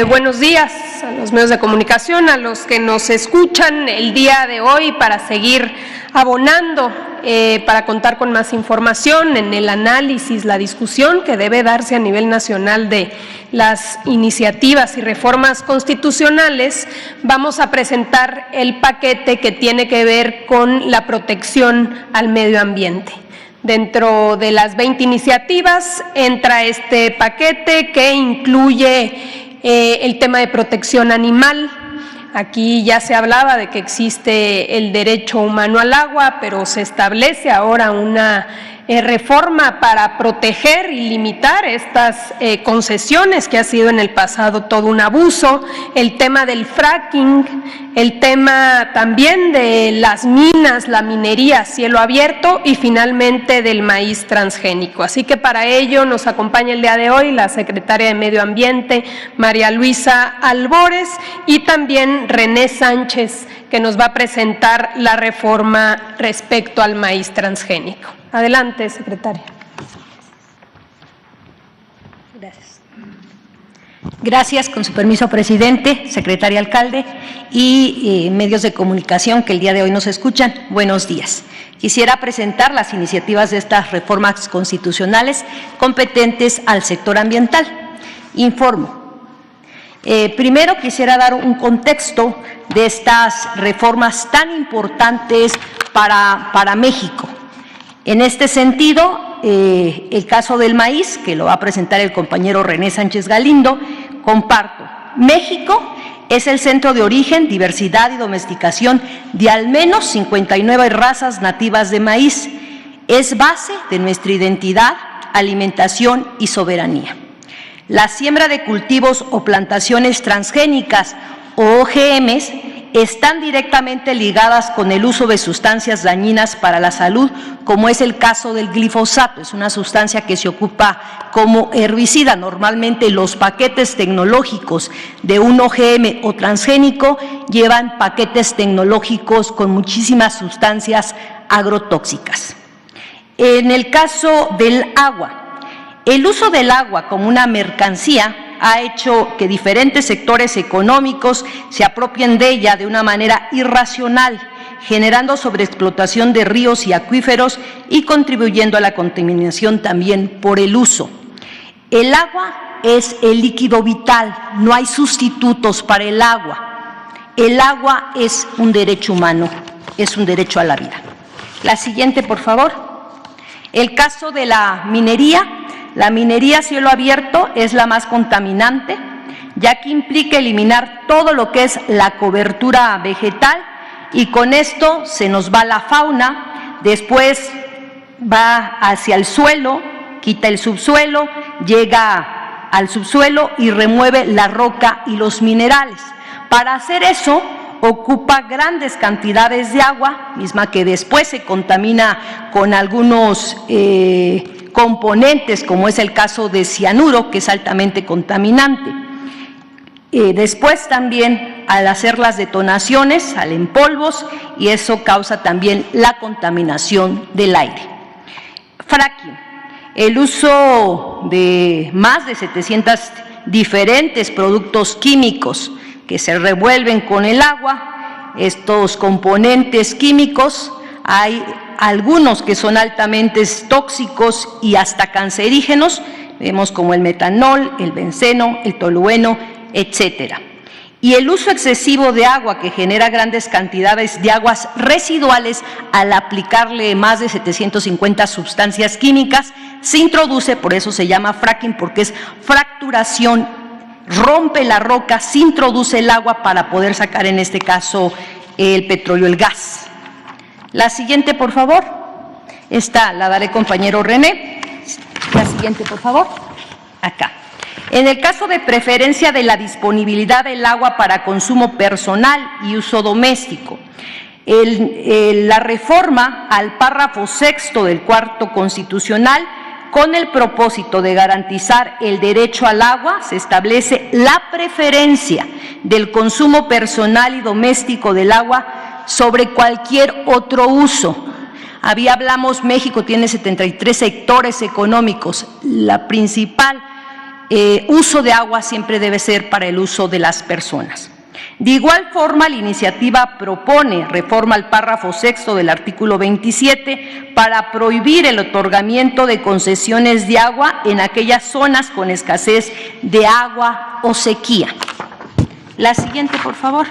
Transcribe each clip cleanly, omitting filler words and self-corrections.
Buenos días a los medios de comunicación, a los que nos escuchan el día de hoy para seguir abonando, para contar con más información en el análisis, la discusión que debe darse a nivel nacional de las iniciativas y reformas constitucionales. Vamos a presentar el paquete que tiene que ver con la protección al medio ambiente. Dentro de las 20 iniciativas entra este paquete que incluye el tema de protección animal. Aquí ya se hablaba de que existe el derecho humano al agua, pero se establece ahora una reforma para proteger y limitar estas concesiones, que ha sido en el pasado todo un abuso, el tema del fracking, el tema también de las minas, la minería a cielo abierto y finalmente del maíz transgénico. Así que para ello nos acompaña el día de hoy la secretaria de Medio Ambiente, María Luisa Albores, y también René Sánchez, que nos va a presentar la reforma respecto al maíz transgénico. Adelante, secretaria. Gracias. Gracias, con su permiso, presidente, secretaria alcalde y medios de comunicación que el día de hoy nos escuchan. Buenos días. Quisiera presentar las iniciativas de estas reformas constitucionales competentes al sector ambiental. Informo. Primero quisiera dar un contexto de estas reformas tan importantes para México. En este sentido, el caso del maíz, que lo va a presentar el compañero René Sánchez Galindo, comparto. México es el centro de origen, diversidad y domesticación de al menos 59 razas nativas de maíz. Es base de nuestra identidad, alimentación y soberanía. La siembra de cultivos o plantaciones transgénicas o OGMs están directamente ligadas con el uso de sustancias dañinas para la salud, como es el caso del glifosato. Es una sustancia que se ocupa como herbicida. Normalmente los paquetes tecnológicos de un OGM o transgénico llevan paquetes tecnológicos con muchísimas sustancias agrotóxicas. En el caso del agua, el uso del agua como una mercancía ha hecho que diferentes sectores económicos se apropien de ella de una manera irracional, generando sobreexplotación de ríos y acuíferos y contribuyendo a la contaminación también por el uso. El agua es el líquido vital, no hay sustitutos para el agua. El agua es un derecho humano, es un derecho a la vida. La siguiente, por favor. El caso de la minería. La minería a cielo abierto es la más contaminante, ya que implica eliminar todo lo que es la cobertura vegetal y con esto se nos va la fauna, después va hacia el suelo, quita el subsuelo, llega al subsuelo y remueve la roca y los minerales. Para hacer eso ocupa grandes cantidades de agua, misma que después se contamina con algunos componentes, como es el caso de cianuro, que es altamente contaminante. Después también, al hacer las detonaciones, salen polvos y eso causa también la contaminación del aire. Fracking, el uso de más de 700 diferentes productos químicos que se revuelven con el agua. Estos componentes químicos, hay algunos que son altamente tóxicos y hasta cancerígenos, vemos como el metanol, el benceno, el tolueno, etcétera. Y el uso excesivo de agua, que genera grandes cantidades de aguas residuales al aplicarle más de 750 sustancias químicas, se introduce, por eso se llama fracking, porque es fracturación, rompe la roca, se introduce el agua para poder sacar en este caso el petróleo, el gas. La siguiente, por favor. Esta la daré compañero René. La siguiente, por favor. Acá. En el caso de preferencia de la disponibilidad del agua para consumo personal y uso doméstico, la reforma al párrafo 6º del cuarto constitucional, con el propósito de garantizar el derecho al agua, se establece la preferencia del consumo personal y doméstico del agua sobre cualquier otro uso. Hablamos, México tiene 73 sectores económicos, la principal uso de agua siempre debe ser para el uso de las personas. De igual forma, la iniciativa propone reforma al párrafo sexto del artículo 27 para prohibir el otorgamiento de concesiones de agua en aquellas zonas con escasez de agua o sequía. La siguiente, por favor.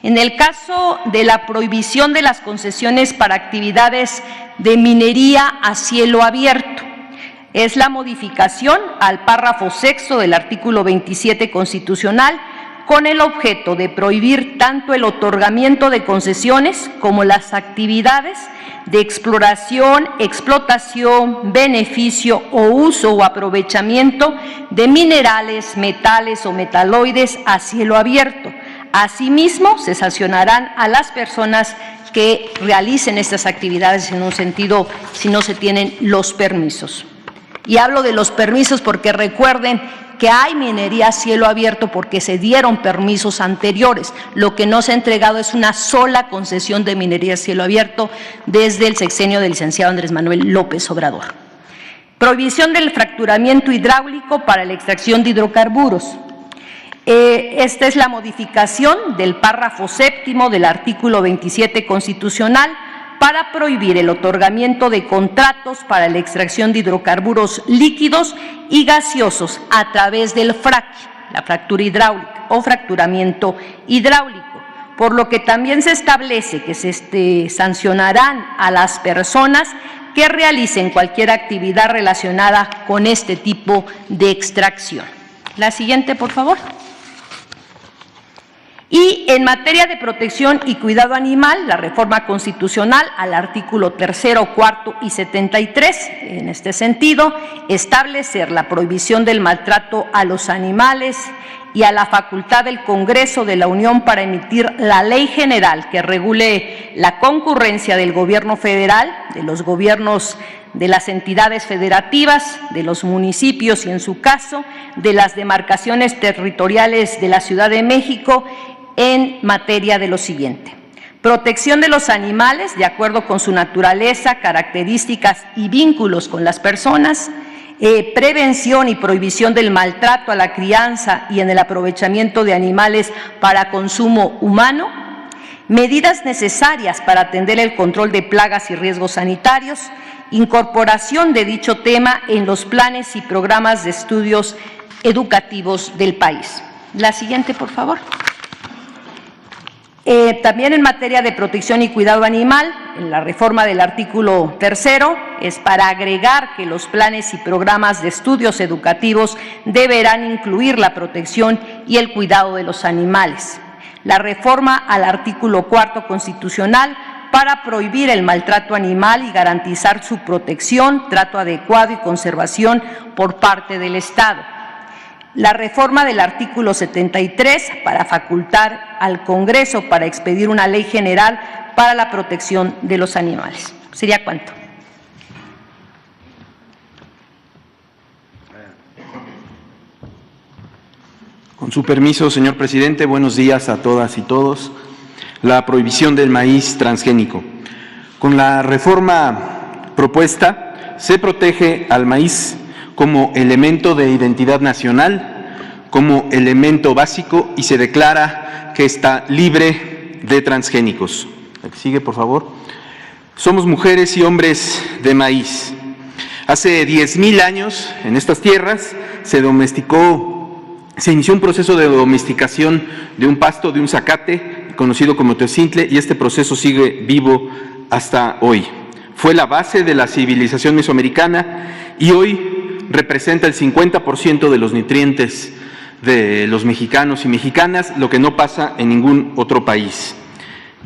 En el caso de la prohibición de las concesiones para actividades de minería a cielo abierto, es la modificación al párrafo sexto del artículo 27 constitucional con el objeto de prohibir tanto el otorgamiento de concesiones como las actividades de exploración, explotación, beneficio o uso o aprovechamiento de minerales, metales o metaloides a cielo abierto. Asimismo, se sancionarán a las personas que realicen estas actividades en un sentido si no se tienen los permisos. Y hablo de los permisos porque recuerden que hay minería a cielo abierto porque se dieron permisos anteriores. Lo que no se ha entregado es una sola concesión de minería a cielo abierto desde el sexenio del licenciado Andrés Manuel López Obrador. Prohibición del fracturamiento hidráulico para la extracción de hidrocarburos. Esta es la modificación del párrafo séptimo del artículo 27 constitucional para prohibir el otorgamiento de contratos para la extracción de hidrocarburos líquidos y gaseosos a través del fracking, la fractura hidráulica o fracturamiento hidráulico, por lo que también se establece que se sancionarán a las personas que realicen cualquier actividad relacionada con este tipo de extracción. La siguiente, por favor. Y en materia de protección y cuidado animal, la reforma constitucional al artículo 3º, 4º y 73, en este sentido, establecer la prohibición del maltrato a los animales y a la facultad del Congreso de la Unión para emitir la ley general que regule la concurrencia del gobierno federal, de los gobiernos de las entidades federativas, de los municipios y, en su caso, de las demarcaciones territoriales de la Ciudad de México en materia de lo siguiente: protección de los animales de acuerdo con su naturaleza, características y vínculos con las personas, prevención y prohibición del maltrato a la crianza y en el aprovechamiento de animales para consumo humano, medidas necesarias para atender el control de plagas y riesgos sanitarios, incorporación de dicho tema en los planes y programas de estudios educativos del país. La siguiente, por favor. También en materia de protección y cuidado animal, en la reforma del artículo 3º, es para agregar que los planes y programas de estudios educativos deberán incluir la protección y el cuidado de los animales. La reforma al artículo 4º constitucional para prohibir el maltrato animal y garantizar su protección, trato adecuado y conservación por parte del Estado. La reforma del artículo 73 para facultar al Congreso para expedir una ley general para la protección de los animales. ¿Sería cuánto? Con su permiso, señor presidente, buenos días a todas y todos. La prohibición del maíz transgénico. Con la reforma propuesta se protege al maíz como elemento de identidad nacional, como elemento básico, y se declara que está libre de transgénicos. Sigue, por favor. Somos mujeres y hombres de maíz. Hace 10,000 años, en estas tierras, se inició un proceso de domesticación de un pasto, de un zacate, conocido como teocintle, y este proceso sigue vivo hasta hoy. Fue la base de la civilización mesoamericana y hoy representa el 50% de los nutrientes de los mexicanos y mexicanas, lo que no pasa en ningún otro país.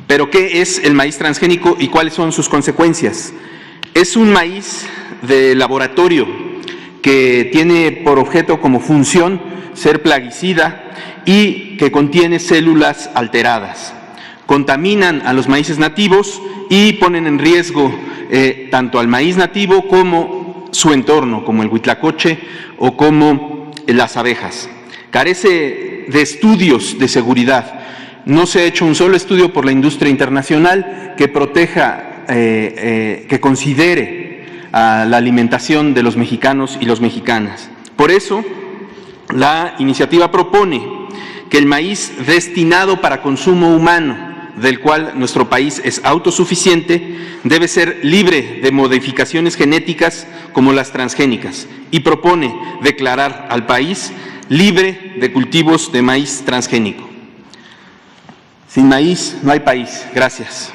Pero, ¿qué es el maíz transgénico y cuáles son sus consecuencias? Es un maíz de laboratorio que tiene por objeto como función ser plaguicida y que contiene células alteradas. Contaminan a los maíces nativos y ponen en riesgo tanto al maíz nativo como su entorno, como el huitlacoche o como las abejas. Carece de estudios de seguridad. No se ha hecho un solo estudio por la industria internacional que proteja, que considere a la alimentación de los mexicanos y las mexicanas. Por eso, la iniciativa propone que el maíz destinado para consumo humano, del cual nuestro país es autosuficiente, debe ser libre de modificaciones genéticas como las transgénicas, y propone declarar al país libre de cultivos de maíz transgénico. Sin maíz no hay país. Gracias.